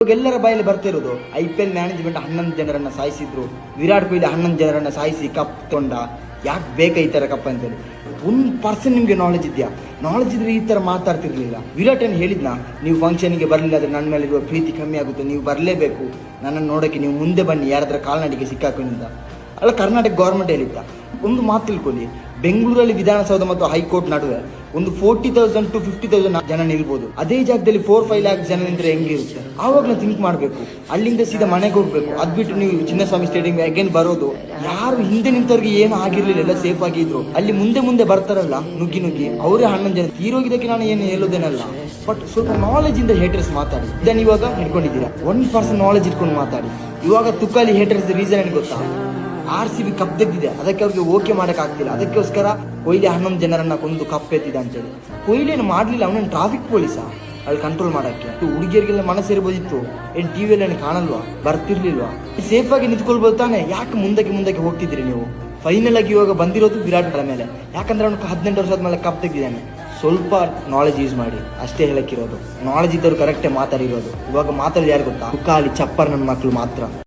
ಇವಾಗ ಎಲ್ಲರ ಬಾಯಲ್ಲಿ ಬರ್ತಿರೋದು IPL ಮ್ಯಾನೇಜ್ಮೆಂಟ್ 11 ಜನರನ್ನ ಸಾಯಿಸಿದ್ರು, ವಿರಾಟ್ ಕೊಹ್ಲಿ 11 ಜನರನ್ನ ಸಾಯಿಸಿ ಕಪ್ ತೊಂಡ, ಯಾಕೆ ಬೇಕಾ ಈ ತರ ಕಪ್ ಅಂತೇಳಿ. 1% ನಿಮ್ಗೆ ನಾಲೆಜ್ ಇದೆಯಾ? ನಾಲೆಜ್ ಇದ್ರೆ ಈ ತರ ಮಾತಾಡ್ತಿರ್ಲಿಲ್ಲ. ವಿರಾಟ್ ಏನು ಹೇಳಿದ್ನಾ, ನೀವು ಫಂಕ್ಷನ್ಗೆ ಬರಲಿಲ್ಲ ಅಂದ್ರೆ ನನ್ನ ಮೇಲೆ ಇರುವ ಪ್ರೀತಿ ಕಮ್ಮಿ ಆಗುತ್ತೆ, ನೀವು ಬರಲೇಬೇಕು, ನನ್ನನ್ನು ನೋಡೋಕ್ಕೆ ನೀವು ಮುಂದೆ ಬನ್ನಿ, ಯಾರಾದ್ರೂ ಕಾಲ್ನಡಿಗೆ ಸಿಕ್ಕಾಕೊಂಡಿದ್ದ ಅಲ್ಲ. ಕರ್ನಾಟಕ ಗೌರ್ಮೆಂಟ್ ಹೇಳಿದ್ದ. ಒಂದು ಮಾತು ತಿಳ್ಕೊಳ್ಳಿ, ಬೆಂಗಳೂರಲ್ಲಿ ವಿಧಾನಸೌಧ ಮತ್ತು ಹೈಕೋರ್ಟ್ ನಡುವೆ ಒಂದು 40,000 to 50,000 ಜನ ನಿಲ್ಬೋದು. ಅದೇ ಜಾಗದಲ್ಲಿ 4-5 ಲ್ಯಾಕ್ ಜನ ನಿಂತರೆ ಹೆಂಗಿರುತ್ತೆ? ಆವಾಗ ನಾವು ಥಿಂಕ್ ಮಾಡಬೇಕು. ಅಲ್ಲಿಂದ ಸೀದಾ ಮನೆಗೆ ಹೋಗ್ಬೇಕು. ಅದ್ಬಿಟ್ಟು ನೀವು ಚಿನ್ನಸ್ವಾಮಿ ಸ್ಟೇಡಿಯಂ ಅಗೇನ್ ಬರೋದು. ಯಾರು ಹಿಂದೆ ನಿಂತವ್ರಿಗೆ ಏನು ಆಗಿರ್ಲಿಲ್ಲ, ಎಲ್ಲ ಸೇಫ್ ಆಗಿದ್ರು. ಅಲ್ಲಿ ಮುಂದೆ ಬರ್ತಾರಲ್ಲ ನುಗ್ಗಿ ಅವರೇ 11 ಜನ ತೀರೋಗಿದ್ದಕ್ಕೆ ನಾನು ಏನು ಹೇಳೋದೇನಲ್ಲ. ಬಟ್ ಸ್ವಲ್ಪ ನಾಲೆಜ್ ಇಂದ ಹೇಟರ್ಸ್ ಮಾತಾಡಿ. ಇದನ್ನ ಇವಾಗ ಹಿಡ್ಕೊಂಡಿದ್ದೀರಾ, 1% ನಾಲೆಜ್ ಇಟ್ಕೊಂಡು ಮಾತಾಡಿ. ಇವಾಗ ತುಕಾಲಿ ಹೇಟರ್ಸ್ ರೀಸನ್ ಏನು ಗೊತ್ತಾ? RCB ಕಪ್ ತೆಗೆದಿದೆ, ಅದಕ್ಕೆ ಅವ್ರಿಗೆ ಓಕೆ ಮಾಡಕ್ ಆಗ್ತಿಲ್ಲ. ಅದಕ್ಕೋಸ್ಕರ ಕೊಹ್ಲಿ 11 ಜನರನ್ನ ಕೊಂದು ಕಪ್ ಎತ್ತಿದೆ ಅಂತೇಳಿ. ಕೊಹ್ಲಿ ಏನು ಮಾಡ್ಲಿಲ್ಲ, ಅವನೇನು ಟ್ರಾಫಿಕ್ ಪೊಲೀಸ ಅಲ್ಲಿ ಕಂಟ್ರೋಲ್ ಮಾಡಕ್ಕೆ? ಹುಡುಗಿಯರಿಗೆಲ್ಲ ಮನಸ್ಸಿರ್ಬೋದಿತ್ತು, ಏನ್ ಟಿವಿಯಲ್ಲಿ ಏನು ಕಾಣಲ್ವಾ, ಬರ್ತಿರ್ಲಿಲ್ವಾ? ಸೇಫ್ ಆಗಿ ನಿಂತ್ಕೊಳ್ಬೋದು ತಾನೆ? ಯಾಕೆ ಮುಂದಕ್ಕೆ ಹೋಗ್ತಿದ್ರಿ ನೀವು? ಫೈನಲ್ ಆಗಿ ಇವಾಗ ಬಂದಿರೋದು ವಿರಾಟ್ ಮೇಲೆ, ಯಾಕಂದ್ರೆ ಅವ್ನು 18 ವರ್ಷದ ಮೇಲೆ ಕಪ್ ತೆಗೆದಿದ್ದಾನೆ. ಸ್ವಲ್ಪ ನಾಲೆಜ್ ಯೂಸ್ ಮಾಡಿ, ಅಷ್ಟೇ ಹೇಳಕ್ಕಿರೋದು. ನಾಲೆಜ್ ಇದ್ದವ್ರು ಕರೆಕ್ಟೇ ಮಾತಾಡಿರೋದು. ಇವಾಗ ಮಾತಾಡಿದ ಯಾರು ಗೊತ್ತಾ? ತುಕಾಲಿ ಚಪ್ಪರ್ ನನ್ನ ಮಕ್ಕಳು ಮಾತ್ರ.